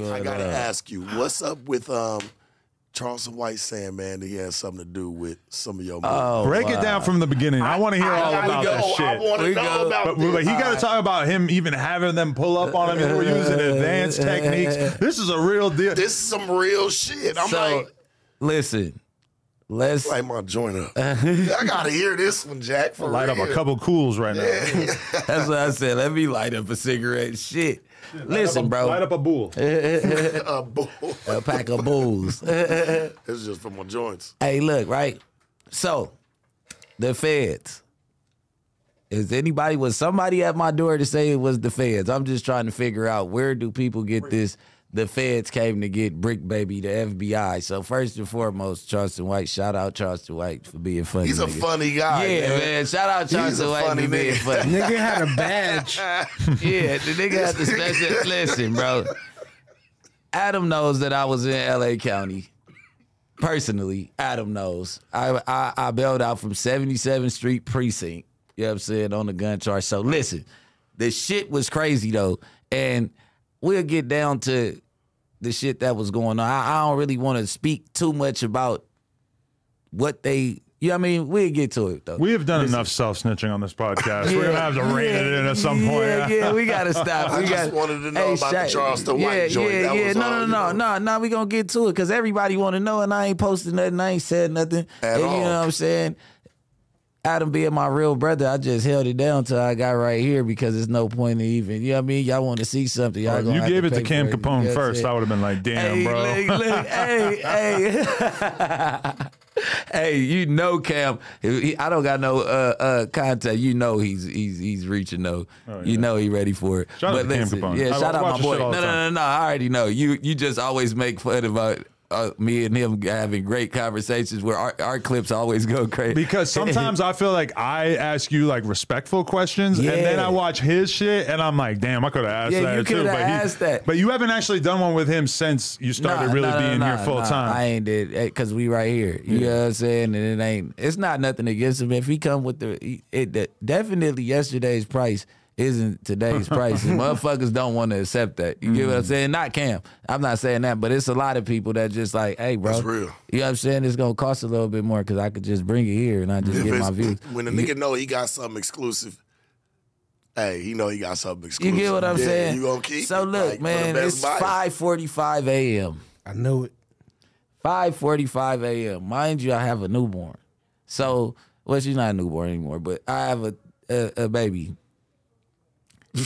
I gotta ask you, what's up with Charleston White saying, man, that he has something to do with some of your movies? Break it down from the beginning. I want to hear all about that shit. I want to know about this. But he got to talk about him even having them pull up on him and we're using advanced techniques. This is a real deal. This is some real shit. I'm like, listen, let's light my joint up. I gotta hear this one, Jack. For light real. up a couple cools right now. That's what I said. Let me light up a cigarette. Shit. Listen, bro. Light up a bull. A bull. A pack of bulls. This is just for my joints. Hey, look, right? So, the feds. Was somebody at my door to say it was the feds? I'm just trying to figure out, where do people get this? The feds came to get Bricc, baby, the FBI. So first and foremost, Charleston White. Shout out Charleston White for being funny. He's a funny guy. Yeah, man. Shout out Charleston White for being funny. Nigga had a badge. Yeah, the nigga had the special. Listen, bro. Adam knows that I was in L.A. County. Personally, Adam knows. I bailed out from 77th Street Precinct. You know what I'm saying? On the gun charge. So listen, the shit was crazy though. And we'll get down to the shit that was going on. I don't really want to speak too much about what they, you know what I mean? We'll get to it, though. We have done enough self-snitching on this podcast. We're going to have to rein it in at some point. Yeah, we got to stop. I just wanted to know about the Charleston White joint. No, we going to get to it because everybody want to know, and I ain't posted nothing. I ain't said nothing. At all. You know what I'm saying? Adam being my real brother, I just held it down till I got right here because there's no point in even, you know what I mean? Y'all want to see something. Y'all you gave it to Cam for Capone it, first. I would have been like, damn, hey, bro. Look, hey. Hey, you know Cam. I don't got no contact. You know he's reaching though. Oh, yeah. You know he ready for it. Shout out to Cam Capone. Yeah, shout out my boy. No. I already know. You just always make fun about me and him having great conversations where our clips always go crazy. Because sometimes I feel like I ask you like respectful questions, and then I watch his shit, and I'm like, damn, I could have asked that you too. Asked that. But you haven't actually done one with him since you started being here full time. I ain't did because we right here. You know what I'm saying? And it's not nothing against him. If he come with definitely yesterday's price isn't today's price. Motherfuckers don't want to accept that. You get what I'm saying? Not Cam. I'm not saying that, but it's a lot of people that just like, hey, bro. That's real. You know what I'm saying? It's going to cost a little bit more because I could just bring it here and I just get my views. When the nigga know he got something exclusive, hey, he know he got something exclusive. You get what I'm saying? You gonna keep so look, like, man, it's 5:45 a.m. I knew it. 5:45 a.m. Mind you, I have a newborn. So, well, she's not a newborn anymore, but I have a baby.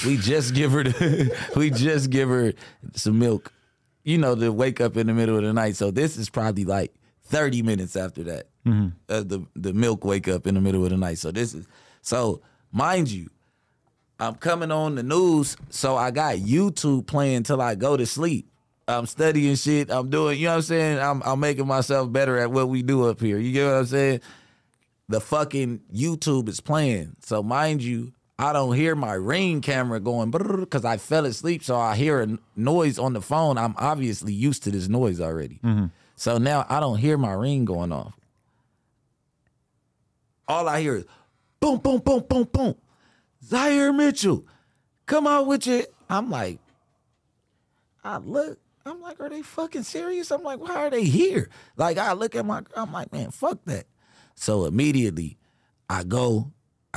We just give her some milk, you know, to wake up in the middle of the night. So this is probably like 30 minutes after that. The milk wake up in the middle of the night. So mind you, I'm coming on the news, so I got YouTube playing till I go to sleep. I'm studying shit. I'm doing, you know what I'm saying? I'm making myself better at what we do up here. You get what I'm saying? The fucking YouTube is playing. So mind you, I don't hear my Ring camera going because I fell asleep, so I hear a noise on the phone. I'm obviously used to this noise already. So now I don't hear my Ring going off. All I hear is boom, boom, boom, boom, boom. Zaire Mitchell, come out with you. I'm like, I'm like, are they fucking serious? I'm like, why are they here? Like, I'm like, man, fuck that. So immediately I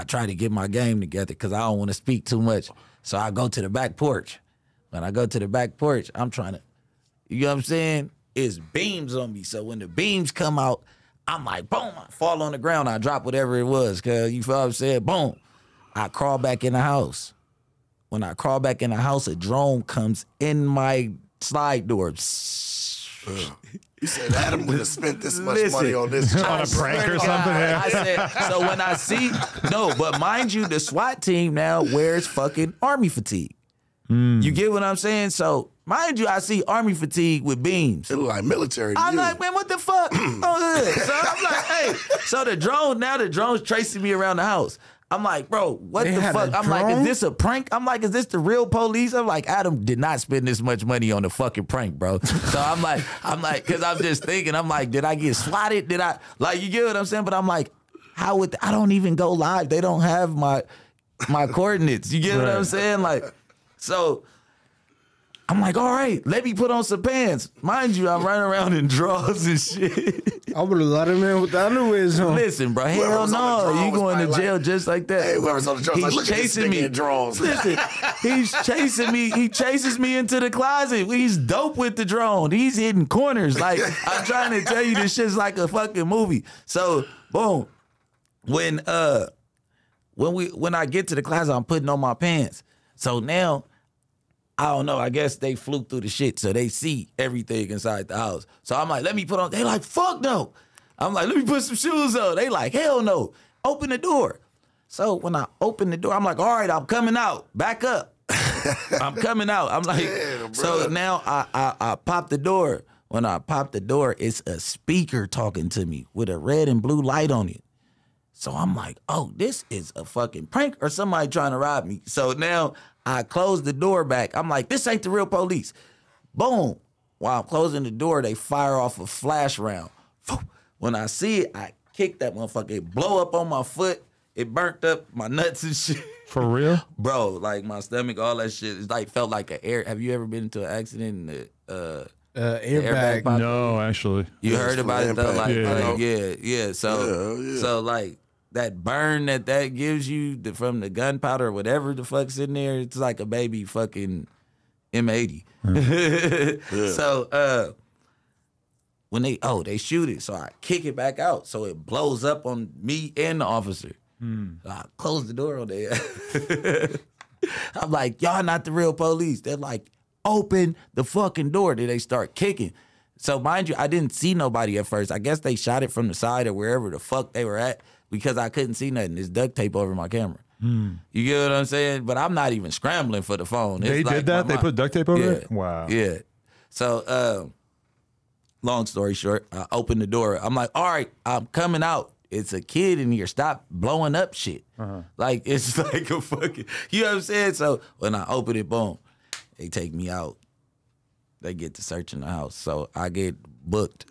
try to get my game together because I don't want to speak too much. So I go to the back porch. When I go to the back porch, I'm trying to, you know what I'm saying? It's beams on me. So when the beams come out, I'm like, boom, I fall on the ground. I drop whatever it was, cause you feel what I'm saying? Boom. I crawl back in the house. When I crawl back in the house, a drone comes in my slide door. You said Adam would have spent this much money on this on a prank or something. I said, so when I see, no, but mind you, the SWAT team now wears fucking army fatigue. You get what I'm saying? So mind you, I see army fatigue with beams. It look like military. I'm like, man, what the fuck? So I'm like, hey, so the drone's tracing me around the house. I'm like, bro, what the fuck? I'm like, is this a prank? I'm like, is this the real police? I'm like, Adam did not spend this much money on a fucking prank, bro. So I'm like, because I'm just thinking, I'm like, did I get swatted? Did I, like, you get what I'm saying? But I'm like, how would, I don't even go live. They don't have my coordinates. You get what I'm saying? Like, so I'm like, all right, let me put on some pants. Mind you, I'm running around in drawers and shit. I would have let him in with the underwears on. Listen, bro, hell Whoever's on the no. draw You was going to probably jail like, just like that. Hey, whoever's on the draw, like, look at this nigga in drawers. Listen, he's chasing me. He chases me into the closet. He's dope with the drone. He's hitting corners. Like, I'm trying to tell you, this shit's like a fucking movie. So, boom. When I get to the closet, I'm putting on my pants. So now, I don't know, I guess they flew through the shit, so they see everything inside the house. So I'm like, let me put on, they like, fuck no. I'm like, let me put some shoes on. They like, hell no. Open the door. So when I open the door, I'm like, all right, I'm coming out. Back up. I'm coming out. I'm like, Damn, so now I pop the door. When I pop the door, it's a speaker talking to me with a red and blue light on it. So I'm like, oh, this is a fucking prank or somebody trying to rob me. So now I close the door back. I'm like, this ain't the real police. Boom. While I'm closing the door, they fire off a flash round. When I see it, I kick that motherfucker. It blow up on my foot. It burnt up my nuts and shit. For real? Bro, like my stomach, all that shit. It's like felt like an air. Have you ever been into an accident and the Airbag. popped? No, actually. You heard about it though? Like, yeah. So, Yeah. so like that burn that gives you from the gunpowder or whatever the fuck's in there, it's like a baby fucking M80. So when they shoot it, so I kick it back out, so it blows up on me and the officer. So I close the door on there. I'm like, y'all not the real police. They're like, open the fucking door. Then they start kicking. So mind you, I didn't see nobody at first. I guess they shot it from the side or wherever the fuck they were at because I couldn't see nothing. There's duct tape over my camera. You get what I'm saying? But I'm not even scrambling for the phone. They did that? They put duct tape over it? Wow. Yeah. So, long story short, I opened the door. I'm like, all right, I'm coming out. It's a kid in here. Stop blowing up shit. Like, it's like a fucking, you know what I'm saying? So when I open it, boom, they take me out. They get to searching the house. So I get booked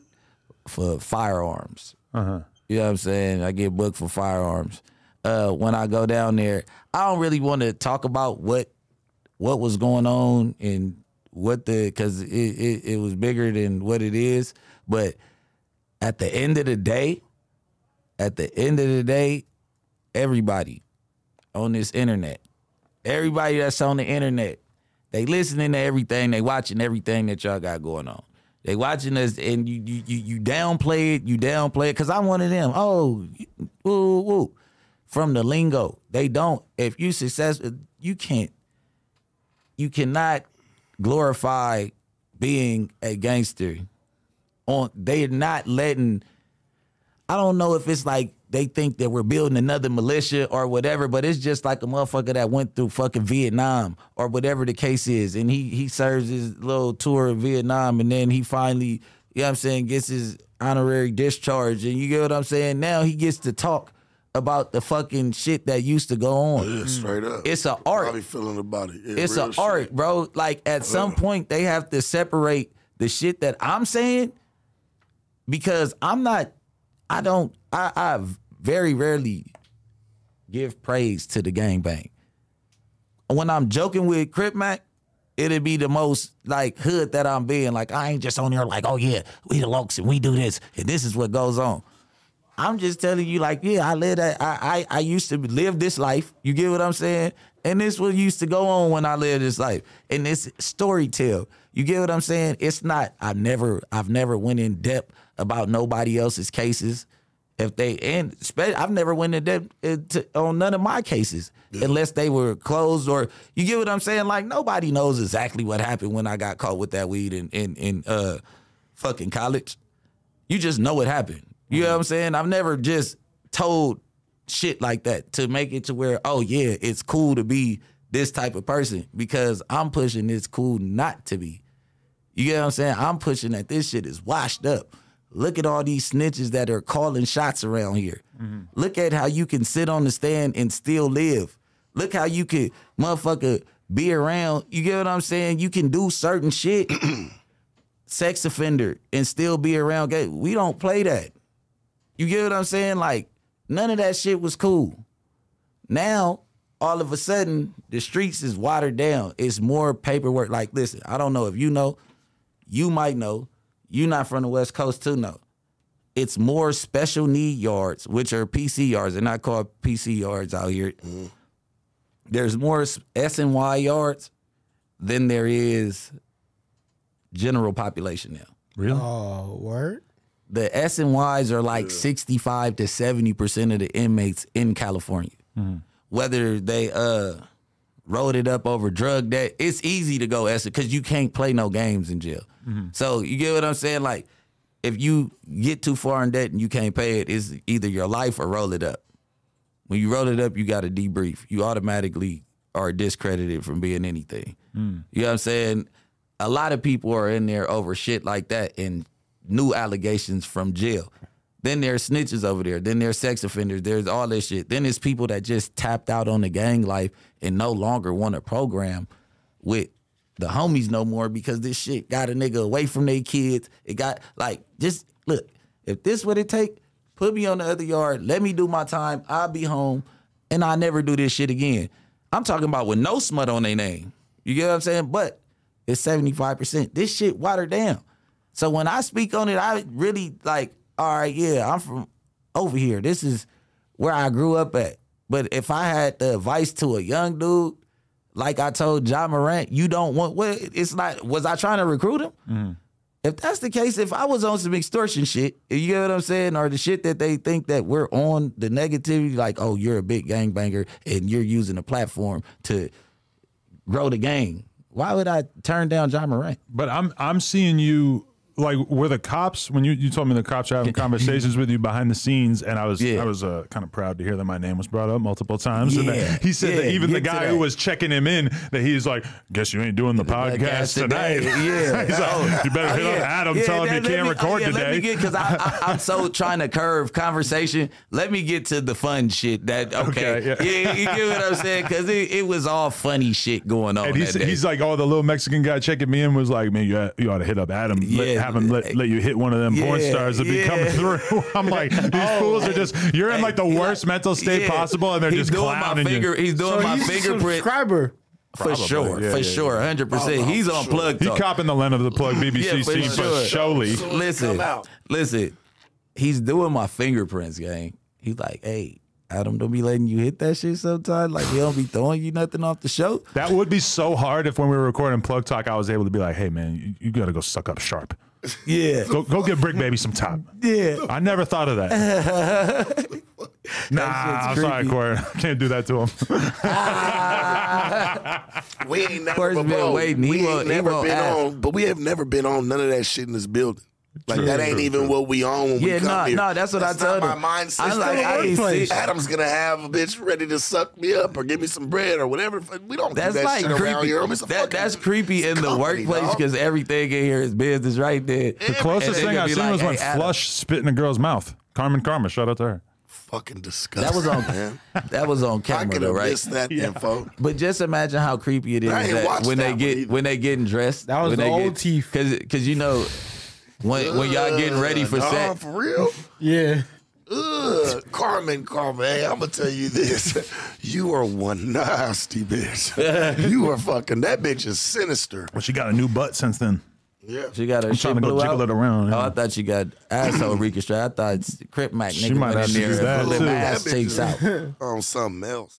for firearms. You know what I'm saying? I get booked for firearms. When I go down there, I don't really want to talk about what was going on and because it was bigger than what it is. But at the end of the day, everybody on this internet, everybody that's on the internet, they listening to everything, they watching everything that y'all got going on. They watching us, and you downplay it, because I'm one of them. Oh, woo, woo. From the lingo, they don't. If you successful, you cannot glorify being a gangster. They're not letting. I don't know if it's like they think that we're building another militia or whatever, but it's just like a motherfucker that went through fucking Vietnam or whatever the case is, and he serves his little tour of Vietnam, and then he finally, you know what I'm saying, gets his honorary discharge, and you get what I'm saying? Now he gets to talk about the fucking shit that used to go on. Yeah, straight up. It's an art. Probably feeling about it. It's an art, bro. Like at some point they have to separate the shit that I'm saying, because I very rarely give praise to the gangbang. When I'm joking with Crip Mac, it'd be the most like hood that I'm being. Like, I ain't just on there like, oh yeah, we the Lokes and we do this and this is what goes on. I'm just telling you, like, yeah, I live that. I used to live this life. You get what I'm saying? And this what used to go on when I lived this life. And this story tell. You get what I'm saying? It's not. I've never went in depth about nobody else's cases. I've never went in depth on none of my cases unless they were closed, or you get what I'm saying? Like, nobody knows exactly what happened when I got caught with that weed in fucking college. You just know what happened. You know what I'm saying? I've never just told shit like that to make it to where, oh yeah, it's cool to be this type of person, because I'm pushing it's cool not to be. You get what I'm saying? I'm pushing that this shit is washed up. Look at all these snitches that are calling shots around here. Look at how you can sit on the stand and still live. Look how you can, motherfucker, be around. You get what I'm saying? You can do certain shit, sex offender, and still be around gay. We don't play that. You get what I'm saying? Like, none of that shit was cool. Now, all of a sudden, the streets is watered down. It's more paperwork. Like, listen, I don't know if you know, you might know, you not from the West Coast to know. It's more special need yards, which are PC yards. They're not called PC yards out here. Mm-hmm. There's more S&Y yards than there is general population now. Really? Oh, word? The S&Ys are like 65 to 70% of the inmates in California. Mm-hmm. Whether they wrote it up over drug debt, it's easy to go S because you can't play no games in jail. Mm-hmm. So you get what I'm saying? Like, if you get too far in debt and you can't pay it, it's either your life or roll it up. When you roll it up, you got to debrief. You automatically are discredited from being anything. Mm. You know what I'm saying? A lot of people are in there over shit like that and new allegations from jail. Then there's snitches over there. Then there's sex offenders. There's all this shit. Then there's people that just tapped out on the gang life and no longer want to program with the homies no more because this shit got a nigga away from their kids. It got, like, just, look, if this what it take, put me on the other yard, let me do my time, I'll be home, and I'll never do this shit again. I'm talking about with no smut on their name. You get what I'm saying? But it's 75%. This shit watered down. So when I speak on it, I really like, all right, yeah, I'm from over here. This is where I grew up at. But if I had the advice to a young dude, like I told Ja Morant, you don't want, well, it's not, was I trying to recruit him? Mm-hmm. If that's the case, if I was on some extortion shit, you get what I'm saying, or the shit that they think that we're on, the negativity, like, oh, you're a big gangbanger and you're using a platform to grow the gang, why would I turn down Ja Morant? But I'm seeing you, like, were the cops, when you told me the cops are having conversations with you behind the scenes, and I was kind of proud to hear that my name was brought up multiple times. Yeah. And that he said that even the guy who was checking him in, that he's like, guess you ain't doing the podcast tonight. Yeah. He's like, you better hit up Adam, tell him you can't record today. Because I'm so trying to curve conversation. Let me get to the fun shit. That okay. Yeah, you get what I'm saying? Because it was all funny shit going on. And he's like, oh, the little Mexican guy checking me in was like, man, you ought to hit up Adam. Have him let you hit one of them porn stars that be coming through. I'm like, these fools are just, you're in like the worst mental state possible, and they're just clowning you. He's doing my fingerprint. Subscriber. For sure, 100%. He's on Plug Talk. He copping the Len of the Plug BBCC, but surely. Listen, he's doing my fingerprints, gang. He's like, hey, Adam, don't be letting you hit that shit sometimes. Like, he don't be throwing you nothing off the show. That would be so hard if when we were recording Plug Talk, I was able to be like, hey, man, you got to go suck up Sharp. Yeah. Go get Bricc Baby some top. Yeah. I never thought of that. Nah, I'm sorry, Corey. I can't do that to him. We ain't never been waiting. But we have never been on none of that shit in this building. Like, that ain't even what we on when we come here. No, that's what I told him. My mindset. I'm like, Adam's gonna have a bitch ready to suck me up or give me some bread or whatever. We don't do that like shit creepy. around here. That's creepy in the workplace because everything in here is business right there. The closest thing I've seen was when Flush spit in a girl's mouth. Carmen Karma, shout out to her. Fucking disgusting. That was on camera, I could have missed that info. But just imagine how creepy it is that when they getting dressed. That was the old teeth. Because you know. When y'all getting ready for set. For real? Yeah. Carmen, hey, I'm going to tell you this. You are one nasty bitch. You are fucking, that bitch is sinister. Well, she got a new butt since then. Yeah. She got her shit trying to go jiggle it around. Oh, I thought she got asshole reconstruct. I thought Crip Mac nigga might went in there and have pull to them use that, ass cheeks out. On something else.